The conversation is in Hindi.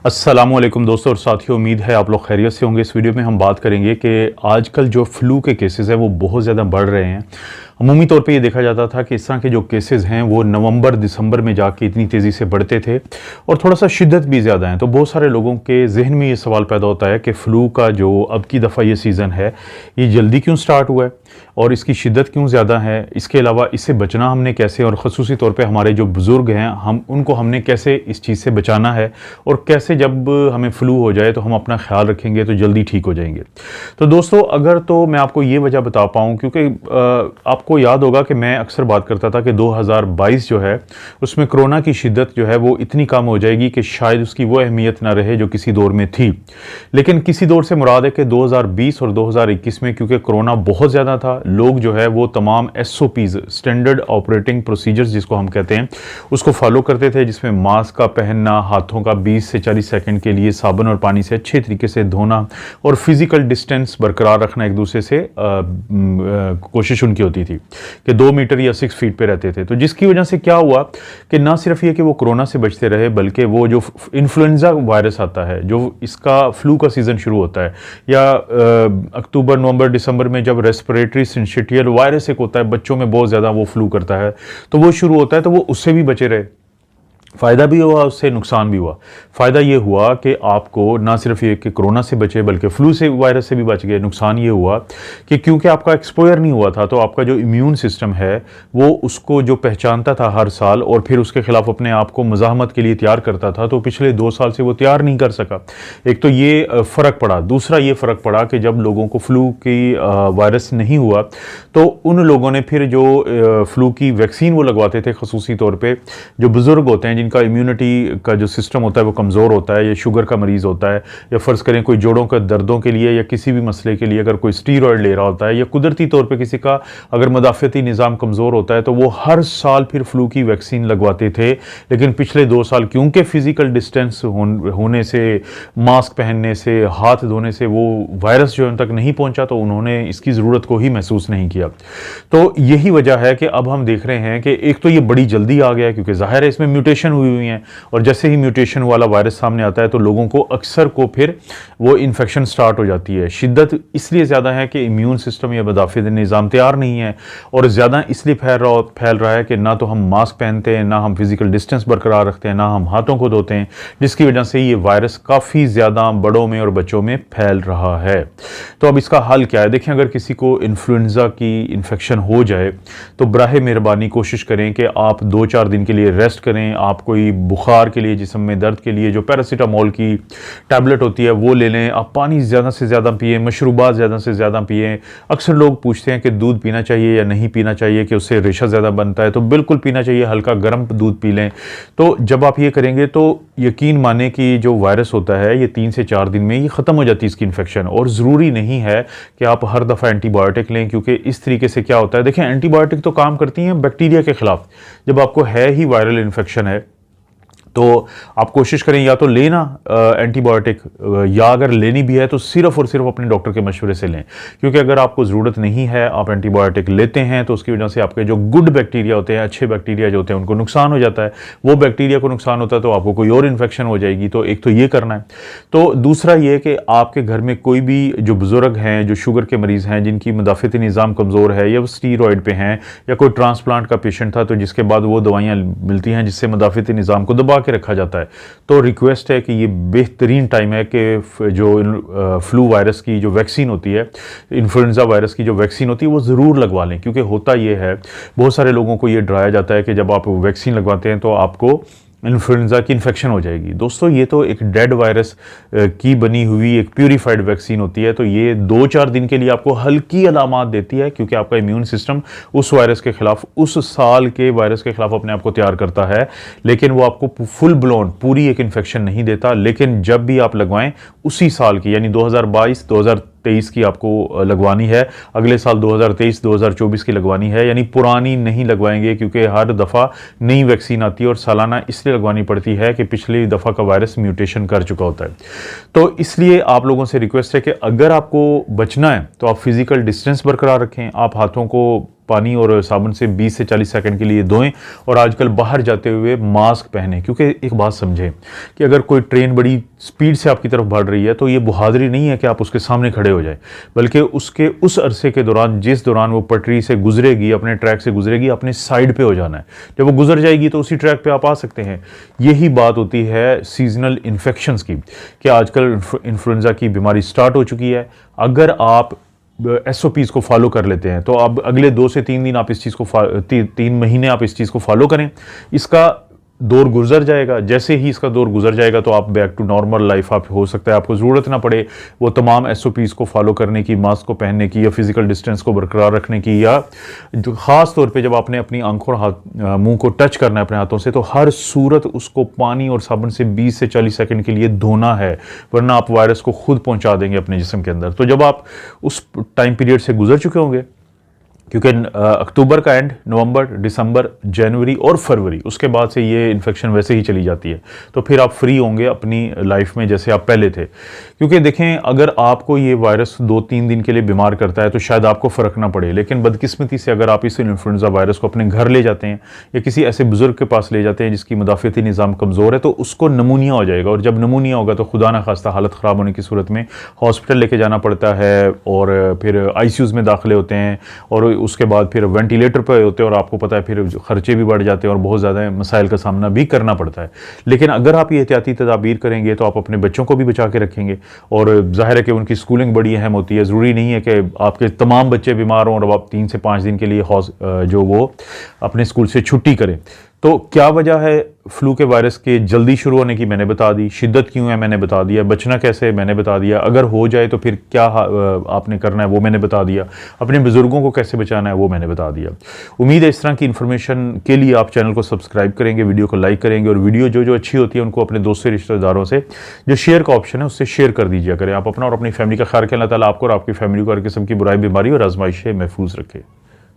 अस्सलामुअलैकुम दोस्तों और साथियों, उम्मीद है आप लोग खैरियत से होंगे। इस वीडियो में हम बात करेंगे कि आजकल जो फ्लू के केसेस हैं वो बहुत ज़्यादा बढ़ रहे हैं। अमूमी तौर पे ये देखा जाता था कि इस तरह के जो केसेस हैं वो नवंबर दिसंबर में जाके इतनी तेज़ी से बढ़ते थे और थोड़ा सा शिद्दत भी ज़्यादा है। तो बहुत सारे लोगों के जहन में ये सवाल पैदा होता है कि फ़्लू का जो अब की दफ़ा ये सीज़न है ये जल्दी क्यों स्टार्ट हुआ है और इसकी शिद्दत क्यों ज़्यादा है। इसके अलावा इससे बचना हमने कैसे, और ख़ुसूसी तौर पे हमारे जो बुज़ुर्ग हैं उनको हमने कैसे इस चीज़ से बचाना है और कैसे जब हमें फ़्लू हो जाए तो हम अपना ख्याल रखेंगे तो जल्दी ठीक हो जाएंगे। तो दोस्तों अगर तो मैं आपको ये वजह बता पाऊँ, क्योंकि आपको याद होगा कि मैं अक्सर बात करता था कि 2022 जो है उसमें कोरोना की शिद्दत जो है वो इतनी कम हो जाएगी कि शायद उसकी वो अहमियत ना रहे जो किसी दौर में थी। लेकिन किसी दौर से मुराद है कि 2020 और 2021 में क्योंकि कोरोना बहुत ज़्यादा था, लोग जो है वो तमाम SOPs स्टैंडर्ड ऑपरेटिंग प्रोसीजर्स जिसको हम कहते हैं उसको फॉलो करते थे, जिसमें मास्क का पहनना, हाथों का 20 से 40 सेकंड के लिए साबुन और पानी से अच्छे तरीके से धोना और फिजिकल डिस्टेंस बरकरार रखना एक दूसरे से कोशिश उनकी होती थी कि 2 मीटर या 6 फीट पे रहते थे। तो जिसकी वजह से क्या हुआ कि ना सिर्फ ये कि वो कोरोना से बचते रहे, बल्कि वो जो इन्फ्लुएंजा वायरस आता है, जो इसका फ्लू का सीज़न शुरू होता है, या अक्टूबर नवंबर दिसंबर में जब रेस्पिरेटरी सिंशिटियल वायरस एक होता है, बच्चों में बहुत ज़्यादा वो फ्लू करता है, तो वो शुरू होता है, तो वो उससे भी बचे रहे। फ़ायदा भी हुआ, उससे नुकसान भी हुआ। फ़ायदा ये हुआ कि आपको ना सिर्फ ये कि कोरोना से बचे बल्कि फ्लू से वायरस से भी बच गए। नुकसान ये हुआ कि क्योंकि आपका एक्सपोजर नहीं हुआ था तो आपका जो इम्यून सिस्टम है वो उसको जो पहचानता था हर साल और फिर उसके खिलाफ अपने आप को मुज़ाहमत के लिए तैयार करता था, तो पिछले 2 साल से वो तैयार नहीं कर सका। एक तो ये फ़र्क पड़ा। दूसरा ये फ़र्क पड़ा कि जब लोगों को फ्लू की वायरस नहीं हुआ तो उन लोगों ने फिर जो फ्लू की वैक्सीन वो लगवाते थे, ख़ुसूसी तौर पर जो बुज़ुर्ग होते हैं जिनका इम्यूनिटी का जो सिस्टम होता है वो कमज़ोर होता है, या शुगर का मरीज़ होता है, या फ़र्ज़ करें कोई जोड़ों के दर्दों के लिए या किसी भी मसले के लिए अगर कोई स्टीरॉयड ले रहा होता है, या कुदरती तौर पे किसी का अगर मदाफ़ती निज़ाम कमज़ोर होता है, तो वो हर साल फिर फ्लू की वैक्सीन लगवाते थे। लेकिन पिछले 2 साल क्योंकि फ़िज़िकल डिस्टेंस होने से, मास्क पहनने से, हाथ धोने से वो वायरस जो उन तक नहीं पहुँचा, तो उन्होंने इसकी ज़रूरत को ही महसूस नहीं किया। तो यही वजह है कि अब हम देख रहे हैं कि एक तो ये बड़ी जल्दी आ गया क्योंकि ज़ाहिर है इसमें म्यूटेशन हुई हैं, और जैसे ही म्यूटेशन वाला वायरस सामने आता है तो लोगों को अक्सर को फिर वो इन्फेक्शन स्टार्ट हो जाती है। शिद्दत इसलिए ज़्यादा है कि इम्यून सिस्टम या मदाफ़ित निज़ाम तैयार नहीं है, और ज़्यादा इसलिए फैल रहा है कि ना तो हम मास्क पहनते हैं, ना हम फिजिकल डिस्टेंस बरकरार रखते हैं, ना हम हाथों को धोते हैं, जिसकी वजह से ये वायरस काफ़ी ज़्यादा बड़ों में और बच्चों में फैल रहा है। तो अब इसका हल क्या है? देखें, अगर किसी को इन्फ्लुएंजा की इन्फेक्शन हो जाए तो बराह मेहरबानी कोशिश करें कि आप 2-4 दिन के लिए रेस्ट करें। आप कोई बुखार के लिए, जिस्म में दर्द के लिए जो पैरासीटामोल की टैबलेट होती है वो ले लें। आप पानी ज़्यादा से ज़्यादा पिएं, मशरूबात ज़्यादा से ज़्यादा पिएं। अक्सर लोग पूछते हैं कि दूध पीना चाहिए या नहीं पीना चाहिए, कि उससे रेशा ज़्यादा बनता है, तो बिल्कुल पीना चाहिए। हल्का गर्म दूध पी लें। तो जब आप ये करेंगे तो यकीन माने कि जो वायरस होता है ये 3 से 4 दिन में ही ख़त्म हो जाती है इसकी इन्फेक्शन। और ज़रूरी नहीं है कि आप हर दफ़ा एंटीबायोटिक लें, क्योंकि इस तरीके से क्या होता है, देखें एंटीबायोटिक तो काम करती हैं बैक्टीरिया के ख़िलाफ़। जब आपको है ही वायरल इन्फेक्शन है तो आप कोशिश करें या तो लेना एंटीबायोटिक, या अगर लेनी भी है तो सिर्फ और सिर्फ अपने डॉक्टर के मशवरे से लें, क्योंकि अगर आपको ज़रूरत नहीं है, आप एंटीबायोटिक लेते हैं तो उसकी वजह से आपके जो गुड बैक्टीरिया होते हैं, अच्छे बैक्टीरिया जो होते हैं, उनको नुकसान हो जाता है। वो बैक्टीरिया को नुकसान होता है तो आपको कोई और इन्फेक्शन हो जाएगी। तो एक तो ये करना है। तो दूसरा ये कि आपके घर में कोई भी जो बुज़ुर्ग हैं, जो शुगर के मरीज़ हैं, जिनकी मदाफ़ती निज़ाम कमज़ोर है, या वो स्टीरॉयड पे हैं, या कोई ट्रांसप्लांट का पेशेंट था तो जिसके बाद वो दवाइयाँ मिलती हैं जिससे मदाफ़ती निज़ाम को दबा के रखा जाता है, तो रिक्वेस्ट है कि ये बेहतरीन टाइम है कि जो फ्लू वायरस की जो वैक्सीन होती है, इन्फ्लुएंजा वायरस की जो वैक्सीन होती है वो ज़रूर लगवा लें। क्योंकि होता ये है, बहुत सारे लोगों को ये डराया जाता है कि जब आप वैक्सीन लगवाते हैं तो आपको इन्फ्लुएंजा की इन्फेक्शन हो जाएगी। दोस्तों ये तो एक डेड वायरस की बनी हुई एक प्यूरीफाइड वैक्सीन होती है, तो ये 2-4 दिन के लिए आपको हल्की अलामात देती है, क्योंकि आपका इम्यून सिस्टम उस वायरस के खिलाफ, उस साल के वायरस के खिलाफ अपने आप को तैयार करता है। लेकिन वो आपको फुल ब्लोन पूरी एक इन्फेक्शन नहीं देता। लेकिन जब भी आप लगवाएं उसी साल की, यानी 2022 2023 की आपको लगवानी है, अगले साल 2023 2024 की लगवानी है, यानी पुरानी नहीं लगवाएंगे, क्योंकि हर दफ़ा नई वैक्सीन आती है और सालाना इसलिए लगवानी पड़ती है कि पिछली दफ़ा का वायरस म्यूटेशन कर चुका होता है। तो इसलिए आप लोगों से रिक्वेस्ट है कि अगर आपको बचना है तो आप फिजिकल डिस्टेंस बरकरार रखें, आप हाथों को पानी और साबुन से 20 से 40 सेकंड के लिए धोएं और आजकल बाहर जाते हुए मास्क पहनें। क्योंकि एक बात समझें कि अगर कोई ट्रेन बड़ी स्पीड से आपकी तरफ बढ़ रही है तो ये बहादुरी नहीं है कि आप उसके सामने खड़े हो जाए, बल्कि उसके उस अरसे के दौरान जिस दौरान वो पटरी से गुजरेगी, अपने ट्रैक से गुजरेगी, अपने साइड पे हो जाना है। जब वो गुजर जाएगी तो उसी ट्रैक पे आप आ सकते हैं। यही बात होती है सीजनल इन्फेक्शंस की, कि आजकल इन्फ्लुएंजा की बीमारी स्टार्ट हो चुकी है। अगर आप SOPs को फॉलो कर लेते हैं तो अब अगले 2 से 3 दिन आप इस चीज़ को 3 महीने आप इस चीज़ को फॉलो करें, इसका दौर गुजर जाएगा। जैसे ही इसका दौर गुजर जाएगा तो आप बैक टू नॉर्मल लाइफ आप हो सकता है आपको ज़रूरत ना पड़े वो तमाम SOPs को फॉलो करने की, मास्क को पहनने की या फिजिकल डिस्टेंस को बरकरार रखने की, या जो ख़ास तौर पे जब आपने अपनी आंखों और मुंह को टच करना है अपने हाथों से तो हर सूरत उसको पानी और साबुन से 20 से 40 सेकंड के लिए धोना है, वरना आप वायरस को खुद पहुंचा देंगे अपने जिस्म के अंदर। तो जब आप उस टाइम पीरियड से गुजर चुके होंगे, क्योंकि अक्टूबर का एंड, नवंबर, दिसंबर, जनवरी और फरवरी, उसके बाद से ये इन्फेक्शन वैसे ही चली जाती है, तो फिर आप फ्री होंगे अपनी लाइफ में जैसे आप पहले थे। क्योंकि देखें, अगर आपको ये वायरस 2-3 दिन के लिए बीमार करता है तो शायद आपको फ़र्क ना पड़े, लेकिन बदकिस्मती से अगर आप इस इन्फ्लुएंजा वायरस को अपने घर ले जाते हैं या किसी ऐसे बुजुर्ग के पास ले जाते हैं जिसकी मुदाफ़ती निज़ाम कमज़ोर है, तो उसको नमूनिया हो जाएगा, और जब नमूनिया होगा तो खुदा ना खास्ता हालत ख़राब होने की सूरत में हॉस्पिटल लेके जाना पड़ता है और फिर ICUs में दाखिले होते हैं और उसके बाद फिर वेंटिलेटर पर होते हैं और आपको पता है फिर खर्चे भी बढ़ जाते हैं और बहुत ज़्यादा मसाइल का सामना भी करना पड़ता है। लेकिन अगर आप ये एहतियाती तदाबीर करेंगे तो आप अपने बच्चों को भी बचा के रखेंगे, और जाहिर है कि उनकी स्कूलिंग बड़ी अहम होती है। ज़रूरी नहीं है कि आपके तमाम बच्चे बीमार हों और आप 3 से 5 दिन के लिए जो वो अपने स्कूल से छुट्टी करें। तो क्या वजह है फ्लू के वायरस के जल्दी शुरू होने की, मैंने बता दी। शिद्दत क्यों है, मैंने बता दिया। बचना कैसे, मैंने बता दिया। अगर हो जाए तो फिर क्या आपने करना है, वो मैंने बता दिया। अपने बुजुर्गों को कैसे बचाना है, वो मैंने बता दिया। उम्मीद है इस तरह की इन्फॉर्मेशन के लिए आप चैनल को सब्सक्राइब करेंगे, वीडियो को लाइक करेंगे, और वीडियो जो अच्छी होती है उनको अपने दोस्तों रिश्तेदारों से जो शेयर का ऑप्शन है उससे शेयर कर दीजिए करें। आप अपना और अपनी फैमिली का ख्याल रखें। अल्लाह ताला आपको और आपकी फैमिली को हर किस्म की बुराई, बीमारी और आजमाइश से महफूज रखे।